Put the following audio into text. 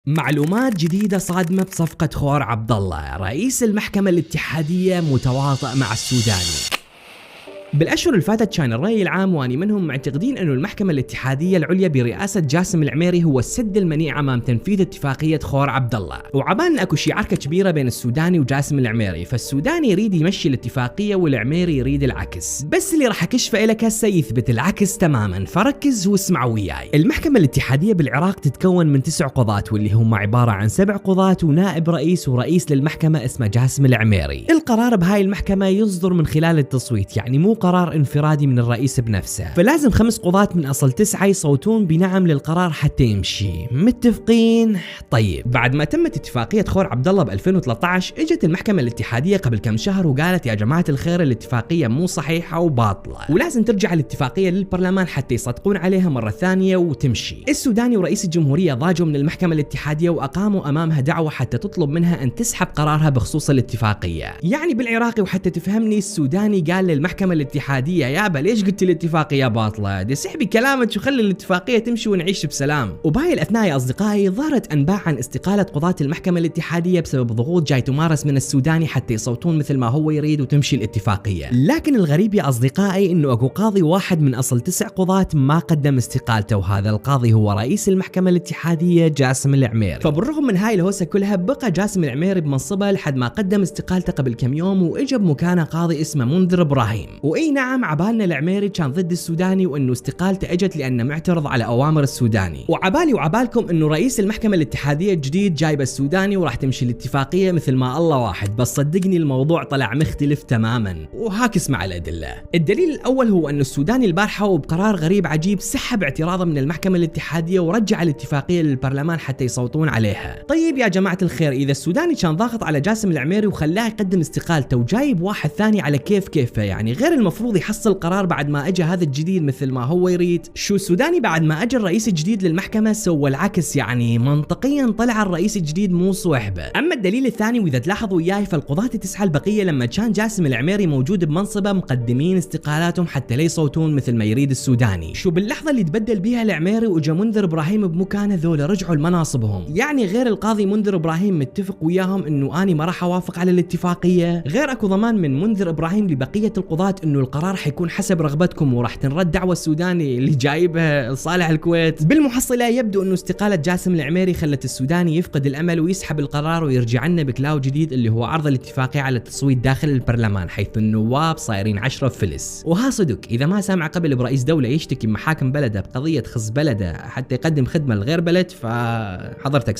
معلومات جديدة صادمة بصفقة خور عبد الله. رئيس المحكمة الاتحادية متواطئ مع السوداني. بالاشهر اللي فاتت كان الراي العام واني منهم معتقدين انه المحكمه الاتحاديه العليا برئاسه جاسم العميري هو السد المنيع امام تنفيذ اتفاقيه خور عبد الله، وعبان اكو شي عركه كبيره بين السوداني وجاسم العميري، فالسوداني يريد يمشي الاتفاقيه والعميري يريد العكس، بس اللي راح اكشفه لك هسه يثبت العكس تماما، فركز واسمع وياي. المحكمه الاتحاديه بالعراق تتكون من 9 قضاة واللي هم عباره عن 7 قضاة ونائب رئيس ورئيس للمحكمه اسمه جاسم العميري. القرار بهاي المحكمه يصدر من خلال التصويت، يعني مو قرار انفرادي من الرئيس بنفسه، فلازم 5 قضاة من اصل 9 يصوتون بنعم للقرار حتى يمشي. متفقين؟ طيب، بعد ما تمت اتفاقية خور عبد الله ب 2013 اجت المحكمة الاتحادية قبل كم شهر وقالت يا جماعة الخير الاتفاقية مو صحيحة وباطلة، ولازم ترجع الاتفاقية للبرلمان حتى يصدقون عليها مرة ثانية وتمشي. السوداني ورئيس الجمهورية ضاجوا من المحكمة الاتحادية واقاموا امامها دعوة حتى تطلب منها ان تسحب قرارها بخصوص الاتفاقية. يعني بالعراقي وحتى تفهمني، السوداني قال للمحكمة الاتحادية يابا ليش قلت الاتفاقية باطلة؟ دي سحبي كلامك وخلي الاتفاقية تمشي ونعيش بسلام. وبهاي الأثناء يا أصدقائي ظهرت أنباء عن استقالة قضاة المحكمة الاتحادية بسبب ضغوط جاي تمارس من السوداني حتى يصوتون مثل ما هو يريد وتمشي الاتفاقية. لكن الغريب يا أصدقائي إنه أكو قاضي واحد من أصل 9 قضاة ما قدم استقالته، وهذا القاضي هو رئيس المحكمة الاتحادية جاسم العميري. فبالرغم من هاي الهوسة كلها بقى جاسم العميري بمنصبه لحد ما قدم استقالته قبل كم يوم، وإجا بمكانه قاضي اسمه منذر إبراهيم. وإي نعم، عبالنا العميري كان ضد السوداني وانه استقالته اجت لانه معترض على اوامر السوداني، وعبالي وعبالكم انه رئيس المحكمه الاتحاديه الجديد جايب السوداني وراح تمشي الاتفاقيه مثل ما الله واحد، بس صدقني الموضوع طلع مختلف تماما، وهاك اسمع الادله. الدليل الاول هو انه السوداني البارحه وبقرار غريب عجيب سحب اعتراضه من المحكمه الاتحاديه ورجع الاتفاقيه للبرلمان حتى يصوتون عليها. طيب يا جماعه الخير، اذا السوداني كان ضاغط على جاسم العميري وخلاه يقدم استقالته وجايب واحد ثاني على كيفه، يعني غير المفروض يحصل قرار بعد ما اجى هذا الجديد مثل ما هو يريد؟ شو السوداني بعد ما اجى الرئيس الجديد للمحكمه سوى العكس، يعني منطقيا طلع الرئيس الجديد مو صوحبه. اما الدليل الثاني، واذا تلاحظوا وياي، فالقضاة 9 البقيه لما كان جاسم العميري موجود بمنصبه مقدمين استقالاتهم حتى لا يصوتون مثل ما يريد السوداني. شو باللحظه اللي تبدل بيها العميري وجا منذر ابراهيم بمكانه، ذولا رجعوا لمناصبهم. يعني غير القاضي منذر ابراهيم متفق وياهم انه اني ما راح اوافق على الاتفاقيه، غير اكو ضمان من منذر ابراهيم لبقيه القضاة انه القرار حيكون حسب رغبتكم وراح تنرد دعوة السوداني اللي جايبها لصالح الكويت. بالمحصلة يبدو انه استقالة جاسم العميري خلت السوداني يفقد الامل ويسحب القرار ويرجع لنا بكلاو جديد اللي هو عرض الاتفاقية على التصويت داخل البرلمان، حيث النواب صايرين 10 فلس. وها صدق، اذا ما سامع قبل برئيس دولة يشتكي محاكم بلده بقضية تخص بلده حتى يقدم خدمة لغير بلد، فحضرتك سمع.